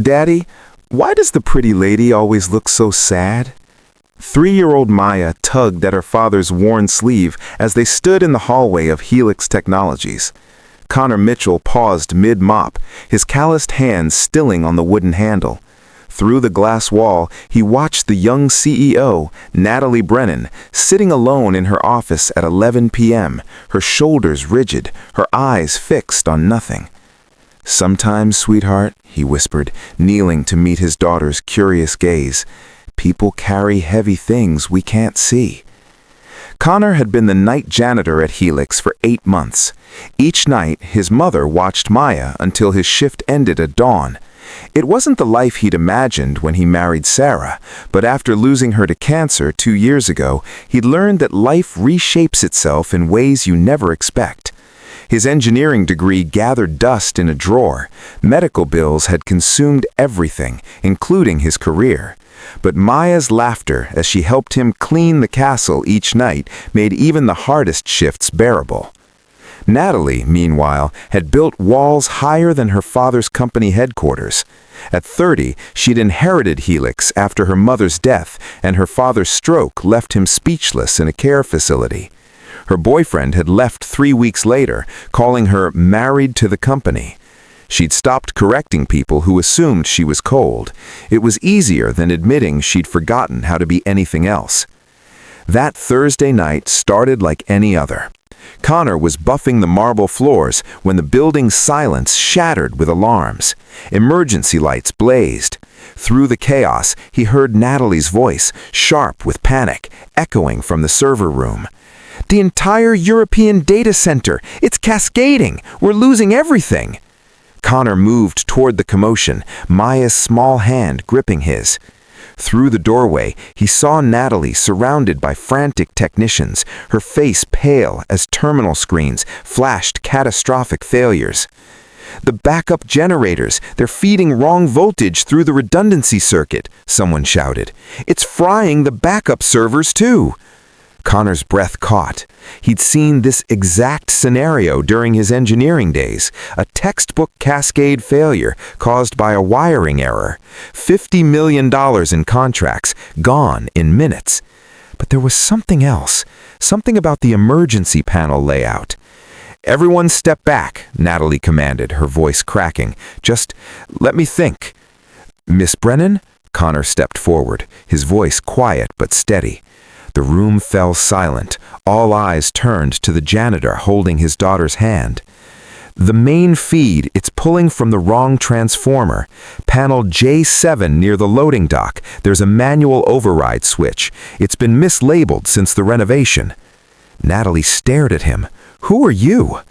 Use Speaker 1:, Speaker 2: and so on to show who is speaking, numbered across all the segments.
Speaker 1: Daddy, why does the pretty lady always look so sad? 3-year-old Maya tugged at her father's worn sleeve as they stood in the hallway of Helix Technologies. Connor Mitchell paused mid-mop, his calloused hands stilling on the wooden handle. Through the glass wall, he watched the young CEO, Natalie Brennan, sitting alone in her office at 11 p.m., her shoulders rigid, her eyes fixed on nothing. "Sometimes, sweetheart," he whispered, kneeling to meet his daughter's curious gaze, "people carry heavy things we can't see." Connor had been the night janitor at Helix for 8 months. Each night, his mother watched Maya until his shift ended at dawn. It wasn't the life he'd imagined when he married Sarah, but after losing her to cancer 2 years ago, he'd learned that life reshapes itself in ways you never expect. His engineering degree gathered dust in a drawer. Medical bills had consumed everything, including his career. But Maya's laughter as she helped him clean the castle each night made even the hardest shifts bearable. Natalie, meanwhile, had built walls higher than her father's company headquarters. At 30, she'd inherited Helix after her mother's death, and her father's stroke left him speechless in a care facility. Her boyfriend had left 3 weeks later, calling her married to the company. She'd stopped correcting people who assumed she was cold. It was easier than admitting she'd forgotten how to be anything else. That Thursday night started like any other. Connor was buffing the marble floors when the building's silence shattered with alarms. Emergency lights blazed. Through the chaos, he heard Natalie's voice, sharp with panic, echoing from the server room. "The entire European data center! It's cascading! We're losing everything!" Connor moved toward the commotion, Maya's small hand gripping his. Through the doorway, he saw Natalie surrounded by frantic technicians, her face pale as terminal screens flashed catastrophic failures. "The backup generators, they're feeding wrong voltage through the redundancy circuit," someone shouted. "It's frying the backup servers too." Connor's breath caught. He'd seen this exact scenario during his engineering days, a textbook cascade failure caused by a wiring error. $50 million in contracts, gone in minutes. But there was something else, something about the emergency panel layout. "Everyone step back," Natalie commanded, her voice cracking. "Just let me think." "Miss Brennan?" Connor stepped forward, his voice quiet but steady. The room fell silent. All eyes turned to the janitor holding his daughter's hand. "The main feed, it's pulling from the wrong transformer. Panel J7 near the loading dock. There's a manual override switch. It's been mislabeled since the renovation." Natalie stared at him. "Who are you?"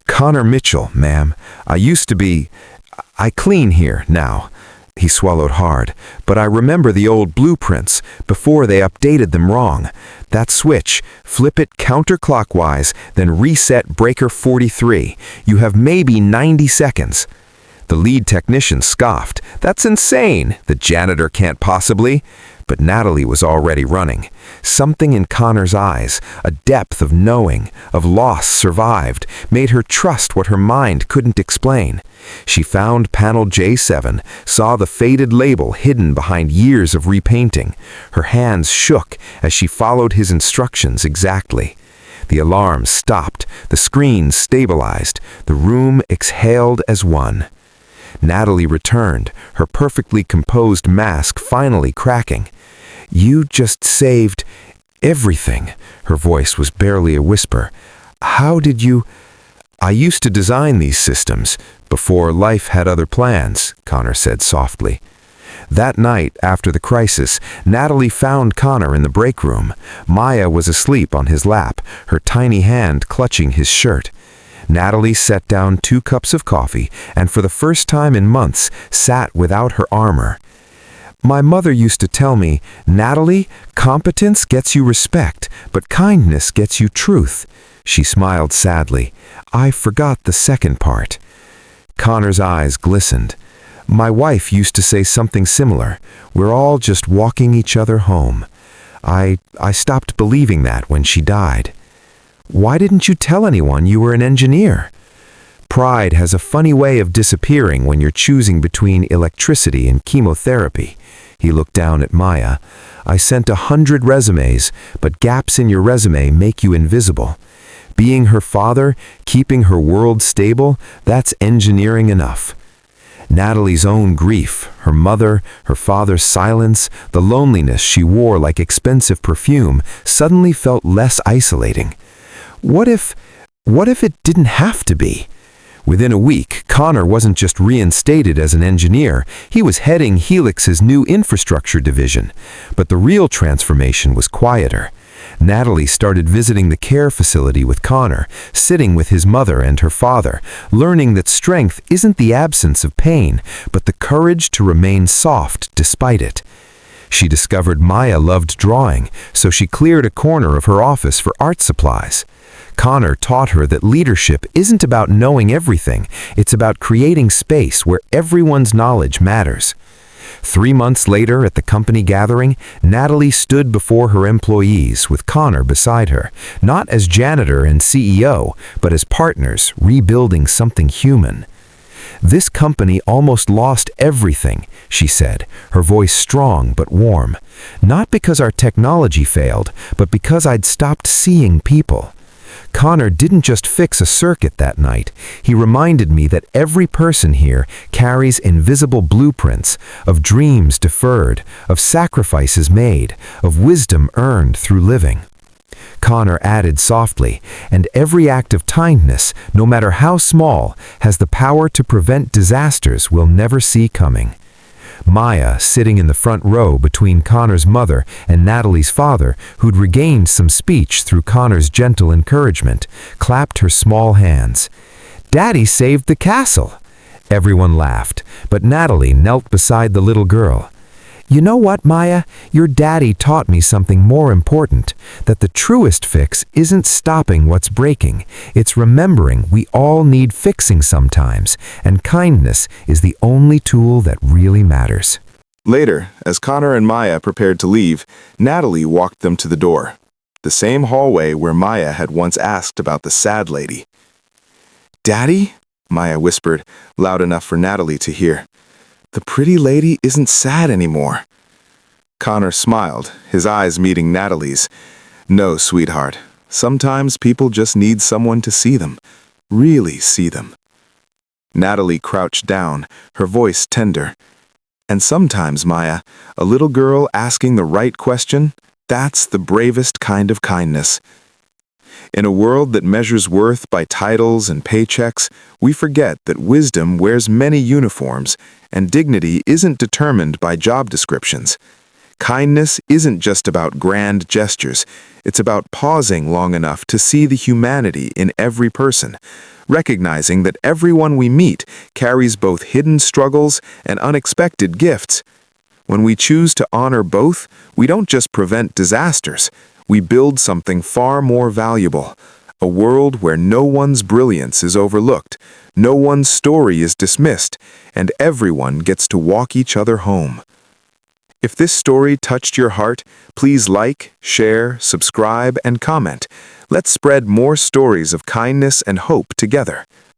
Speaker 1: "Connor Mitchell, ma'am. I clean here now." He swallowed hard. "But I remember the old blueprints, before they updated them wrong. That switch, flip it counterclockwise, then reset breaker 43. You have maybe 90 seconds. The lead technician scoffed. "That's insane. The janitor can't possibly." But Natalie was already running. Something in Connor's eyes, a depth of knowing, of loss survived, made her trust what her mind couldn't explain. She found panel J7, saw the faded label hidden behind years of repainting. Her hands shook as she followed his instructions exactly. The alarm stopped, the screen stabilized, the room exhaled as one. Natalie returned, her perfectly composed mask finally cracking. "You just saved everything." Her voice was barely a whisper. "How did you—" "I used to design these systems, before life had other plans," Connor said softly. That night, after the crisis, Natalie found Connor in the break room. Maya was asleep on his lap, her tiny hand clutching his shirt. Natalie set down 2 cups of coffee and for the first time in months sat without her armor. "My mother used to tell me, Natalie, competence gets you respect, but kindness gets you truth." She smiled sadly. "I forgot the second part." Connor's eyes glistened. "My wife used to say something similar. We're all just walking each other home. I stopped believing that when she died." "Why didn't you tell anyone you were an engineer?"
Speaker 2: Pride has a funny way of disappearing when you're choosing between electricity and chemotherapy. He looked down at Maya. I sent 100 resumes, but gaps in your resume make you invisible. Being her father, keeping her world stable, that's engineering enough. Natalie's own grief, her mother, her father's silence, the loneliness she wore like expensive perfume, suddenly felt less isolating. What if it didn't have to be? Within a week, Connor wasn't just reinstated as an engineer, he was heading Helix's new infrastructure division. But the real transformation was quieter. Natalie started visiting the care facility with Connor, sitting with his mother and her father, learning that strength isn't the absence of pain, but the courage to remain soft despite it. She discovered Maya loved drawing, so she cleared a corner of her office for art supplies. Connor taught her that leadership isn't about knowing everything, it's about creating space where everyone's knowledge matters. 3 months later, at the company gathering, Natalie stood before her employees with Connor beside her, not as janitor and CEO, but as partners rebuilding something human. "This company almost lost everything," she said, her voice strong but warm. "Not because our technology failed, but because I'd stopped seeing people." Connor didn't just fix a circuit that night. He reminded me that every person here carries invisible blueprints of dreams deferred, of sacrifices made, of wisdom earned through living. Connor added softly, "And every act of kindness, no matter how small, has the power to prevent disasters we'll never see coming." Maya, sitting in the front row between Connor's mother and Natalie's father, who'd regained some speech through Connor's gentle encouragement, clapped her small hands. "Daddy saved the castle!" Everyone laughed, but Natalie knelt beside the little girl. "You know what, Maya? Your daddy taught me something more important, that the truest fix isn't stopping what's breaking. It's remembering we all need fixing sometimes, and kindness is the only tool that really matters."
Speaker 1: Later, as Connor and Maya prepared to leave, Natalie walked them to the door, the same hallway where Maya had once asked about the sad lady. "Daddy?" Maya whispered, loud enough for Natalie to hear. "The pretty lady isn't sad anymore." Connor smiled, his eyes meeting Natalie's. "No, sweetheart. Sometimes people just need someone to see them. Really see them." Natalie crouched down, her voice tender. "And sometimes, Maya, a little girl asking the right question, that's the bravest kind of kindness." In a world that measures worth by titles and paychecks, we forget that wisdom wears many uniforms, and dignity isn't determined by job descriptions. Kindness isn't just about grand gestures, it's about pausing long enough to see the humanity in every person, recognizing that everyone we meet carries both hidden struggles and unexpected gifts. When we choose to honor both, we don't just prevent disasters, we build something far more valuable, a world where no one's brilliance is overlooked, no one's story is dismissed, and everyone gets to walk each other home. If this story touched your heart, please like, share, subscribe, and comment. Let's spread more stories of kindness and hope together.